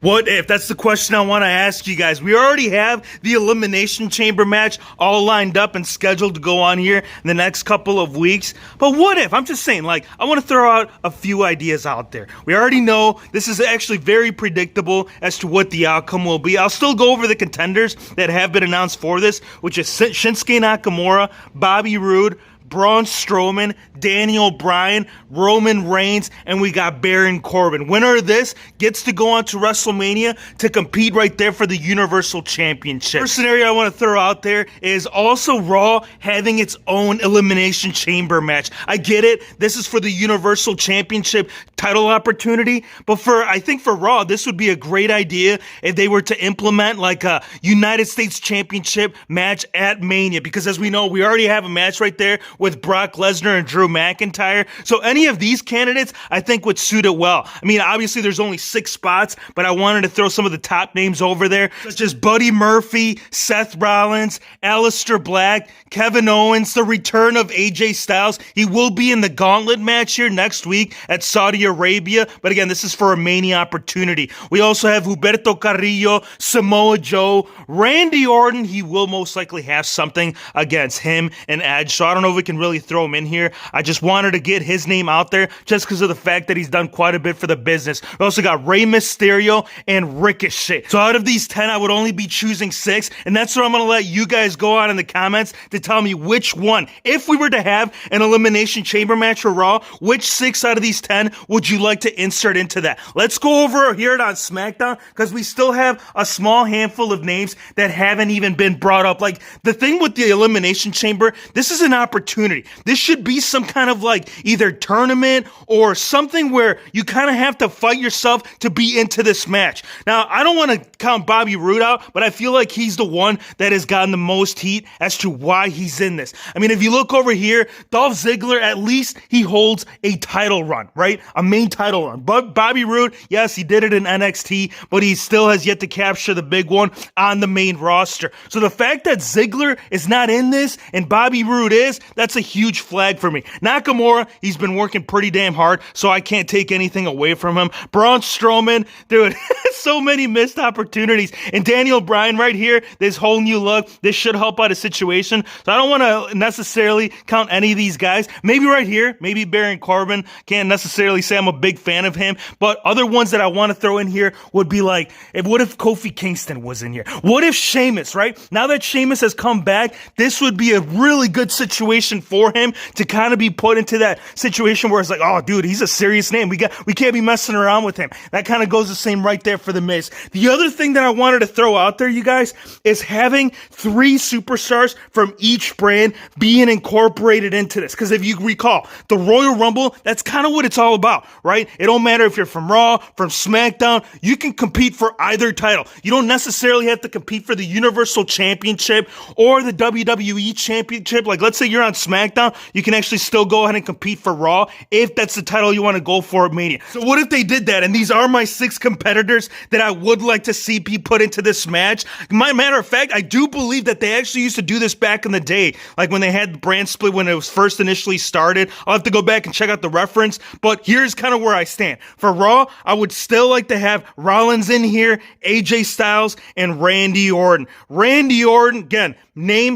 What if? That's the question I want to ask you guys. We already have the Elimination Chamber match all lined up and scheduled to go on here in the next couple of weeks. But what if? I'm just saying, like, I want to throw out a few ideas out there. We already know this is actually very predictable as to what the outcome will be. I'll still go over the contenders that have been announced for this, which is Shinsuke Nakamura, Bobby Roode, Braun Strowman, Daniel Bryan, Roman Reigns, and we got Baron Corbin. Winner of this gets to go on to WrestleMania to compete right there for the Universal Championship. First scenario I want to throw out there is also Raw having its own Elimination Chamber match. I get it. This is for the Universal Championship title opportunity, but I think for Raw, this would be a great idea if they were to implement like a United States Championship match at Mania, because as we know, we already have a match right there with Brock Lesnar and Drew McIntyre. So any of these candidates, I think, would suit it well. I mean, obviously there's only 6 spots, but I wanted to throw some of the top names over there, such as Buddy Murphy, Seth Rollins, Aleister Black, Kevin Owens, the return of AJ Styles. He will be in the gauntlet match here next week at Saudi Arabia, but again, this is for a Mania opportunity. We also have Humberto Carrillo, Samoa Joe, Randy Orton. He will most likely have something against him and Edge, so I don't know if we can really throw him in here. I just wanted to get his name out there just because of the fact that he's done quite a bit for the business. We also got Rey Mysterio and Ricochet. So out of these 10, I would only be choosing 6, and that's what I'm going to let you guys go out in the comments to tell me which one, if we were to have an Elimination Chamber match for Raw, which 6 out of these 10 would you like to insert into that? Let's go over here on SmackDown, because we still have a small handful of names that haven't even been brought up. Like, the thing with the Elimination Chamber, this is an opportunity. This should be some kind of like either tournament or something where you kind of have to fight yourself to be into this match. Now, I don't want to count Bobby Roode out, but I feel like he's the one that has gotten the most heat as to why he's in this. I mean, if you look over here, Dolph Ziggler, at least he holds a title run, right? A main title run. But Bobby Roode, yes, he did it in NXT, but he still has yet to capture the big one on the main roster. So the fact that Ziggler is not in this and Bobby Roode is, that's a huge flag for me. Nakamura, he's been working pretty damn hard, so I can't take anything away from him. Braun Strowman, dude, so many missed opportunities. And Daniel Bryan right here, this whole new look, this should help out a situation. So I don't want to necessarily count any of these guys. Maybe right here, maybe Baron Corbin. Can't necessarily say I'm a big fan of him, but other ones that I want to throw in here would be like, what if Kofi Kingston was in here? What if Sheamus, right? Now that Sheamus has come back, this would be a really good situation for him to kind of be put into that situation where it's like, oh, dude, he's a serious name. We can't be messing around with him. That kind of goes the same right there for The Miz. The other thing that I wanted to throw out there, you guys, is having 3 superstars from each brand being incorporated into this. Because if you recall, the Royal Rumble, that's kind of what it's all about, right? It don't matter if you're from Raw, from SmackDown, you can compete for either title. You don't necessarily have to compete for the Universal Championship or the WWE Championship. Like, let's say you're on SmackDown, you can actually still go ahead and compete for Raw if that's the title you want to go for at Mania. So what if they did that? And these are my 6 competitors that I would like to see be put into this match. Matter of fact, I do believe that they actually used to do this back in the day, like when they had the brand split when it was first initially started. I'll have to go back and check out the reference, but here's kind of where I stand. For Raw, I would still like to have Rollins in here, AJ Styles, and Randy Orton. Randy Orton, again,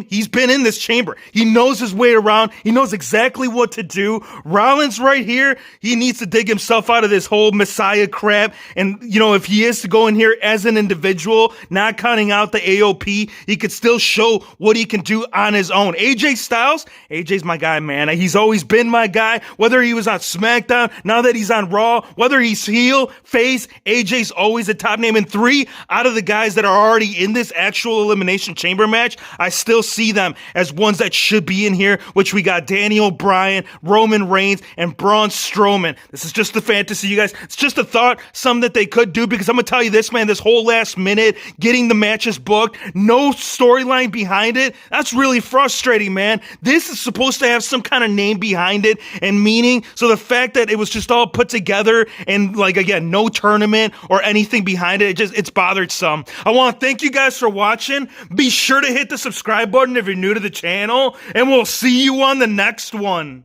he's been in this chamber. He knows his way around. He knows exactly what to do. Rollins right here, he needs to dig himself out of this whole Messiah crap. And, you know, if he is to go in here as an individual, not counting out the AOP, he could still show what he can do on his own. AJ Styles, AJ's my guy, man. He's always been my guy, whether he was on SmackDown, now that he's on Raw, whether he's heel, face, AJ's always a top name. And 3 out of the guys that are already in this actual Elimination Chamber match, I still see them as ones that should be in here, which we got Daniel Bryan, Roman Reigns, and Braun Strowman. This is just a fantasy, you guys. It's just a thought, some that they could do, because I'm going to tell you this, man, this whole last minute, getting the matches booked, no storyline behind it, that's really frustrating, man. This is supposed to have some kind of name behind it and meaning, so the fact that it was just all put together and, like, again, no tournament or anything behind it, it's bothered some. I want to thank you guys for watching. Be sure to hit the subscribe button if you're new to the channel, and we'll see you on the next one.